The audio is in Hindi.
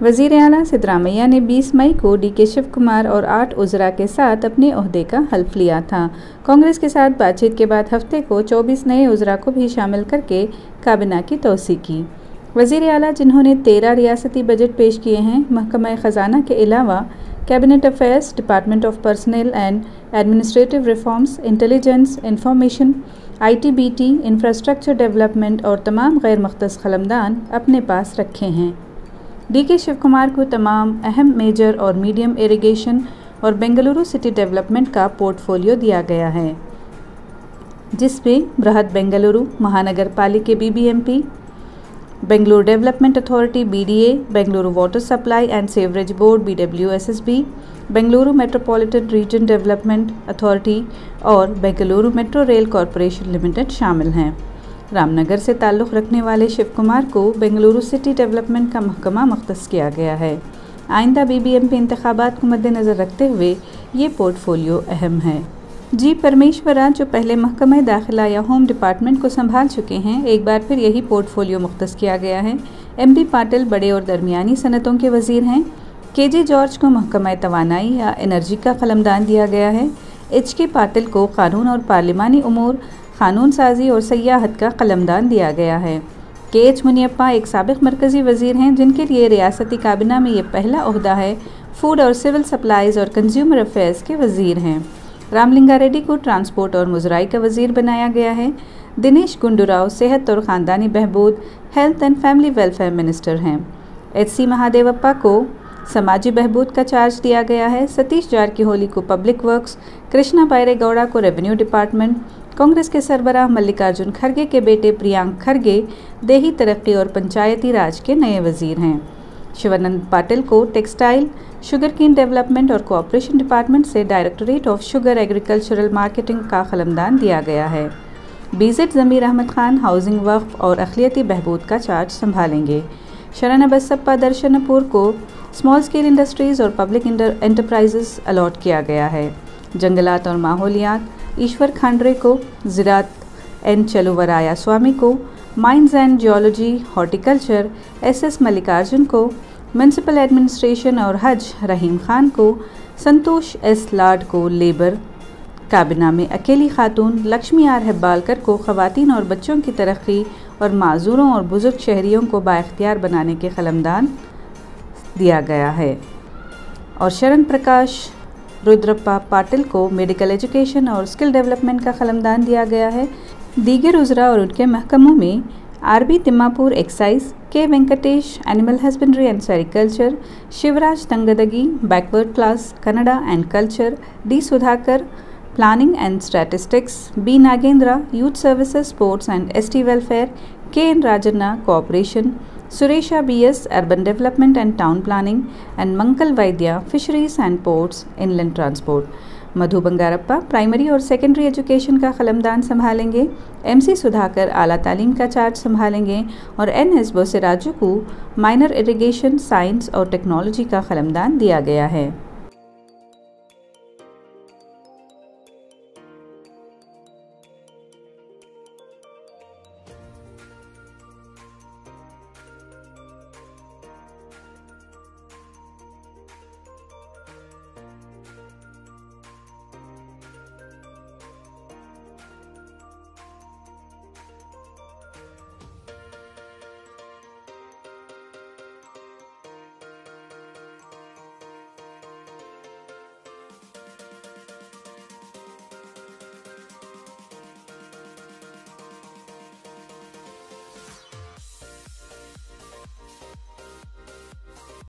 वज़ीर आला सिद्धरामैया ने 20 मई को डीके शिव कुमार और 8 उज़रा के साथ अपने ओहदे का हल्फ लिया था। कांग्रेस के साथ बातचीत के बाद हफ्ते को 24 नए उज़रा को भी शामिल करके काबिना की तौसी की। वज़ीर आला जिन्होंने 13 रियासती बजट पेश किए हैं, महकमा ख़जाना के अलावा cabinet affairs, department of personal and administrative reforms, intelligence, information, ITBT, infrastructure development और तमाम गैर मुख्तस क़लमदान अपने पास रखे हैं। डीके शिव कुमार को तमाम अहम मेजर और मीडियम इरिगेशन और बेंगलुरु सिटी डेवलपमेंट का पोर्टफोलियो दिया गया है, जिसमें Bruhat Bengaluru Mahanagara Palike BBMP, Bengaluru development authority BDA, Bengaluru water supply and sewerage board BWSSB, Bengaluru metropolitan region development authority और Bengaluru metro rail corporation limited शामिल हैं। रामनगर से ताल्लुक़ रखने वाले शिव कुमार को बेंगलुरु सिटी डेवलपमेंट का महकमा मुख्तस किया गया है। आइंदा BBMP इंतखाबात को मद्देनज़र रखते हुए ये पोर्टफोलियो अहम है। जी परमेश्वरा, जो पहले महकमा दाखिला या होम डिपार्टमेंट को संभाल चुके हैं, एक बार फिर यही पोर्टफोलियो मुख्तस किया गया है। MB पाटिल बड़े और दरमियानी सनतों के वज़ीर हैं। KJ जॉर्ज को महकमा तवानाई या एनर्जी का क़लमदान दिया गया है। HK पाटिल को कानून और पार्लिमानी उमूर, क़ानून साजी और सयाहत का क़लमदान दिया गया है। KH मुनियप्पा एक साबिक़ मरकज़ी वज़ीर हैं, जिनके लिए रियासती काबिना में ये पहला ओहदा है। फूड और सिविल सप्लाईज़ और कंज्यूमर अफेयर्स के वज़ीर हैं। रामलिंगा रेड्डी को ट्रांसपोर्ट और मुज़राई का वज़ीर बनाया गया है। दिनेश गुंडूराव सेहत और ख़ानदानी बहबूद, health and family welfare minister हैं। HC महादेवप्पा को समाजी बहबूद का चार्ज दिया गया है। सतीश जारकिहोली को पब्लिक वर्क्स, कृष्णा बैरेगौड़ा को रेवेन्यू डिपार्टमेंट, कांग्रेस के सरबराह मल्लिकार्जुन खड़गे के बेटे प्रियांक खड़गे देही तरक्की और पंचायती राज के नए वज़ीर हैं। शिवानंद पाटिल को टेक्सटाइल, शुगर केन डेवलपमेंट और कोऑपरेशन डिपार्टमेंट से directorate of sugar agricultural marketing का क़लमदान दिया गया है। BZ ज़मीर अहमद खान हाउसिंग वक्फ और अक़लियती बहबूद का चार्ज संभालेंगे। शरण बसप्पा दर्शनपुर को स्मॉल स्केल इंडस्ट्रीज़ और पब्लिक एंटरप्राइजेस अलॉट किया गया है। जंगलात और माहौलियात ईश्वर खांडरे को, ज़राअत N चलुवराया स्वामी को, mines and geology horticulture SS Mallikarjun को, म्यूनसिपल एडमिनिस्ट्रेशन और हज रहीम खान को, संतोष S लाड को लेबर, काबिना में अकेली खातून लक्ष्मी R हेब्बालकर को ख़वातीन और बच्चों की तरक्की और माजूरों और बुज़ुर्ग शहरियों को बाइख्तियार बनाने के क़लमदान दिया गया है। और शरण प्रकाश रुद्रप्पा पाटिल को मेडिकल एजुकेशन और स्किल डेवलपमेंट का क़लमदान दिया गया है। दीगर उज़रा और उनके महकमों में RB Timmapur excise, K Venkatesh animal husbandry and sericulture, Shivaraj Tangadagi backward class Kannada and culture, D Sudhakar planning and statistics, B Nagendra youth services sports and ST welfare, KN Rajanna cooperation, Suresha BS urban development and town planning and Mankal Vaidya fisheries and ports inland transport. Madhu Bangarappa primary और सेकेंडरी एजुकेशन का क़लमदान संभालेंगे। MC सुधाकर आला तालीम का चार्ज संभालेंगे और NS बोसेराजू को माइनर इरिगेशन, साइंस और टेक्नोलॉजी का क़लमदान दिया गया है।